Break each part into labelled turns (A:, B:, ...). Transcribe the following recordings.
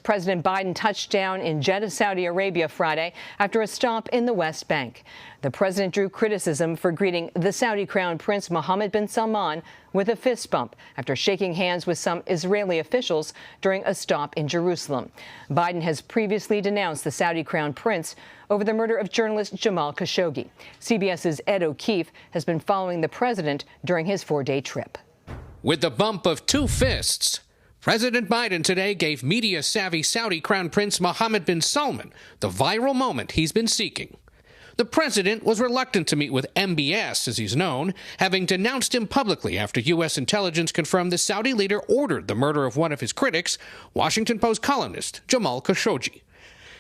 A: President Biden touched down in Jeddah, Saudi Arabia Friday after a stop in the West Bank. The president drew criticism for greeting the Saudi Crown Prince Mohammed bin Salman with a fist bump after shaking hands with some Israeli officials during a stop in Jerusalem. Biden has previously denounced the Saudi Crown Prince over the murder of journalist Jamal Khashoggi. CBS's Ed O'Keefe has been following the president during his 4-day trip.
B: With the bump of two fists, President Biden today gave media-savvy Saudi Crown Prince Mohammed bin Salman the viral moment he's been seeking. The president was reluctant to meet with MBS, as he's known, having denounced him publicly after U.S. intelligence confirmed the Saudi leader ordered the murder of one of his critics, Washington Post columnist Jamal Khashoggi.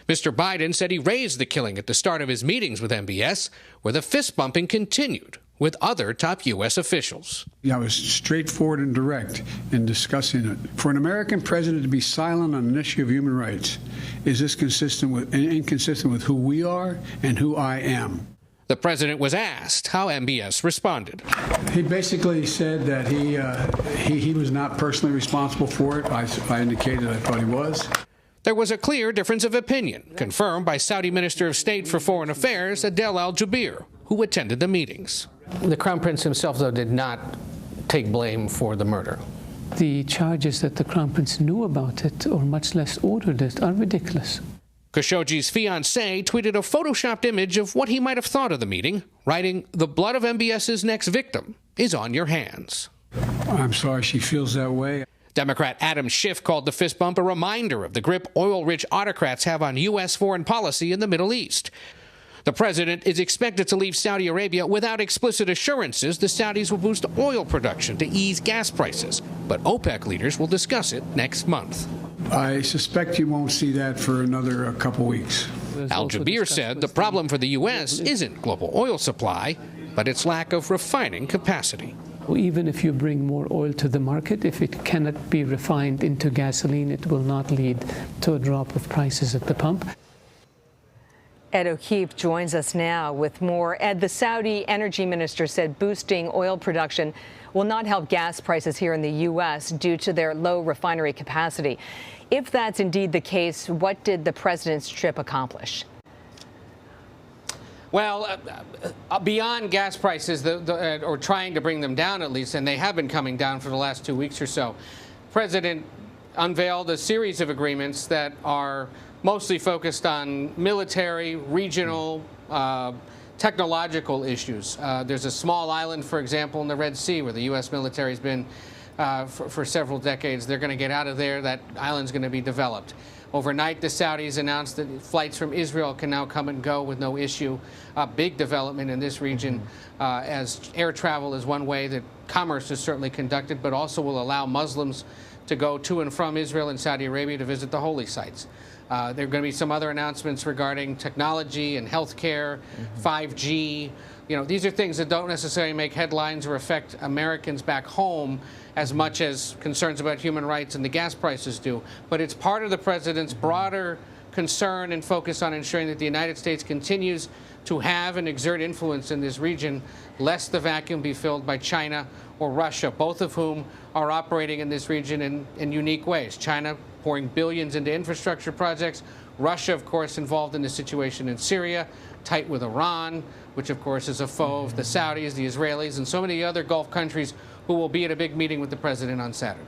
B: Mr. Biden said he raised the killing at the start of his meetings with MBS, where the fist-bumping continued with other top U.S. officials.
C: I was straightforward and direct in discussing it. For an American president to be silent on an issue of human rights, is this inconsistent with who we are and who I am?
B: The president was asked how MBS responded.
C: He basically said that he was not personally responsible for it. I indicated I thought he was.
B: There was a clear difference of opinion, confirmed by Saudi Minister of State for Foreign Affairs Adel al-Jubeir, who attended the meetings.
D: The Crown Prince himself, though, did not take blame for the murder.
E: The charges that the Crown Prince knew about it, or much less ordered it, are ridiculous.
B: Khashoggi's fiancée tweeted a photoshopped image of what he might have thought of the meeting, writing, "The blood of MBS's next victim is on your hands."
C: I'm sorry she feels that way.
B: Democrat Adam Schiff called the fist bump a reminder of the grip oil-rich autocrats have on U.S. foreign policy in the Middle East. The president is expected to leave Saudi Arabia without explicit assurances the Saudis will boost oil production to ease gas prices, but OPEC leaders will discuss it next month.
C: I suspect you won't see that for another couple weeks.
B: Al-Jubeir said the problem for the U.S. isn't global oil supply, but its lack of refining capacity.
E: Even if you bring more oil to the market, if it cannot be refined into gasoline, it will not lead to a drop of prices at the pump.
A: Ed O'Keefe joins us now with more. Ed, the Saudi energy minister said boosting oil production will not help gas prices here in the U.S. due to their low refinery capacity. If that's indeed the case, what did the president's trip accomplish?
D: Well, beyond gas prices, or trying to bring them down at least, and they have been coming down for the last 2 weeks or so, the president unveiled a series of agreements that are mostly focused on military, regional, technological issues. There's a small island, for example, in the Red Sea where the U.S. military has been for several decades. They're going to get out of there. That island's going to be developed. Overnight, the Saudis announced that flights from Israel can now come and go with no issue. A big development in this region, as air travel is one way that commerce is certainly conducted, but also will allow Muslims to go to and from Israel and Saudi Arabia to visit the holy sites. There are going to be some other announcements regarding technology and healthcare, 5G. You know, these are things that don't necessarily make headlines or affect Americans back home as much as concerns about human rights and the gas prices do. But it's part of the president's broader concern and focus on ensuring that the United States continues to have and exert influence in this region, lest the vacuum be filled by China or Russia, both of whom are operating in this region in unique ways. China pouring billions into infrastructure projects. Russia, of course, involved in the situation in Syria, tight with Iran, which, of course, is a foe of the Saudis, the Israelis, and so many other Gulf countries who will be at a big meeting with the president on Saturday.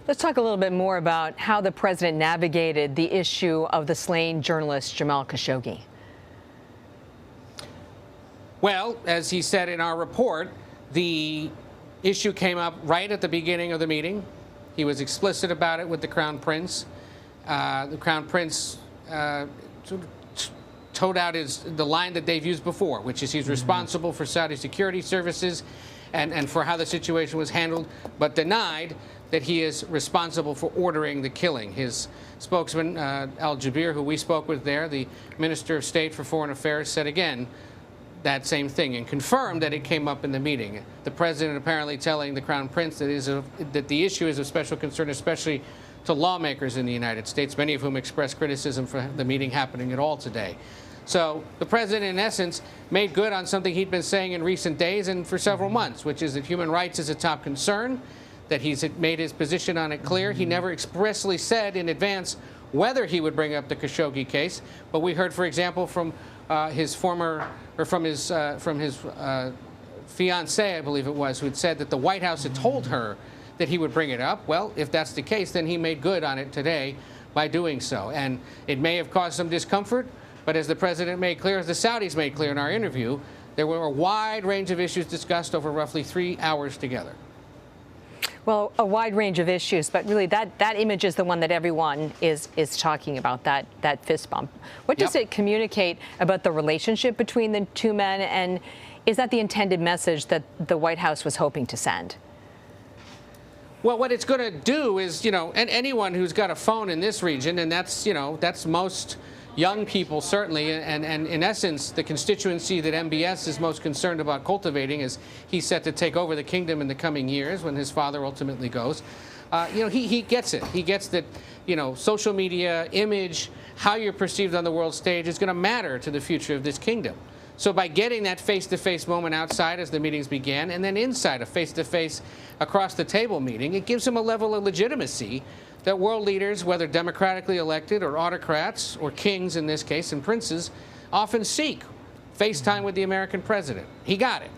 A: Let's talk a little bit more about how the president navigated the issue of the slain journalist Jamal Khashoggi.
D: Well, as he said in our report, the issue came up right at the beginning of the meeting. He was explicit about it with the Crown Prince. The Crown Prince toed out the line that they've used before, which is he's responsible for Saudi security services and for how the situation was handled, but denied that he is responsible for ordering the killing. His spokesman, al-Jubeir, who we spoke with there, the Minister of State for Foreign Affairs, said again that same thing and confirmed that it came up in the meeting. The president apparently telling the Crown Prince that the issue is of special concern, especially to lawmakers in the United States, many of whom expressed criticism for the meeting happening at all today. So the president, in essence, made good on something he'd been saying in recent days and for several months, which is that human rights is a top concern, that he's made his position on it clear. He never expressly said in advance whether he would bring up the Khashoggi case. But we heard, for example, from his fiancée, I believe it was, who had said that the White House had told her that he would bring it up. Well, if that's the case, then he made good on it today by doing so. And it may have caused some discomfort, but as the president made clear, as the Saudis made clear in our interview, there were a wide range of issues discussed over roughly 3 hours together.
A: Well, a wide range of issues, but really that image is the one that everyone is talking about, that fist bump. What does it communicate about the relationship between the two men, and is that the intended message that the White House was hoping to send?
D: Well, what it's going to do is, and anyone who's got a phone in this region, and that's most young people, certainly, and in essence, the constituency that MBS is most concerned about cultivating as he's set to take over the kingdom in the coming years when his father ultimately goes. He gets it. He gets that, social media, image, how you're perceived on the world stage is going to matter to the future of this kingdom. So by getting that face-to-face moment outside as the meetings began, and then inside a face-to-face across-the-table meeting, it gives him a level of legitimacy that world leaders, whether democratically elected or autocrats, or kings in this case, and princes, often seek. FaceTime with the American president. He got it.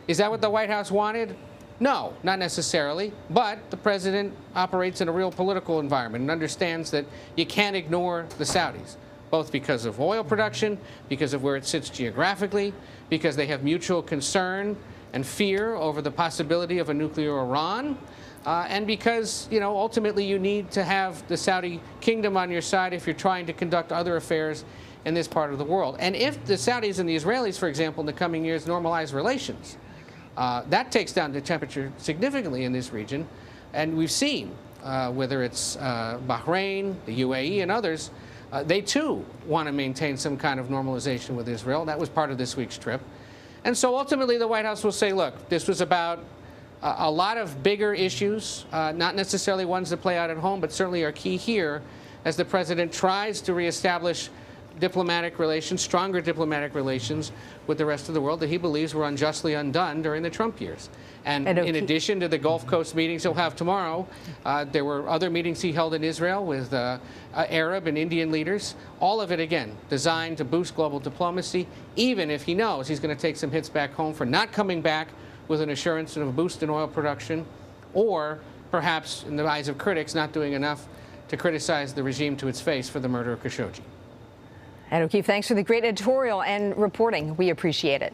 D: Is that what the White House wanted? No, not necessarily. But the president operates in a real political environment and understands that you can't ignore the Saudis, both because of oil production, because of where it sits geographically, because they have mutual concern and fear over the possibility of a nuclear Iran, and because, ultimately you need to have the Saudi kingdom on your side if you're trying to conduct other affairs in this part of the world. And if the Saudis and the Israelis, for example, in the coming years normalize relations, that takes down the temperature significantly in this region. And we've seen, whether it's Bahrain, the UAE, and others, they too want to maintain some kind of normalization with Israel. That was part of this week's trip. And so ultimately the White House will say, look, this was about a lot of bigger issues, not necessarily ones that play out at home, but certainly are key here as the president tries to reestablish diplomatic relations, stronger diplomatic relations with the rest of the world that he believes were unjustly undone during the Trump years. And in addition to the Gulf Coast meetings he'll have tomorrow, there were other meetings he held in Israel with Arab and Indian leaders. All of it, again, designed to boost global diplomacy, even if he knows he's going to take some hits back home for not coming back with an assurance of a boost in oil production, or perhaps, in the eyes of critics, not doing enough to criticize the regime to its face for the murder of Khashoggi.
A: Ed O'Keefe, thanks for the great editorial and reporting. We appreciate it.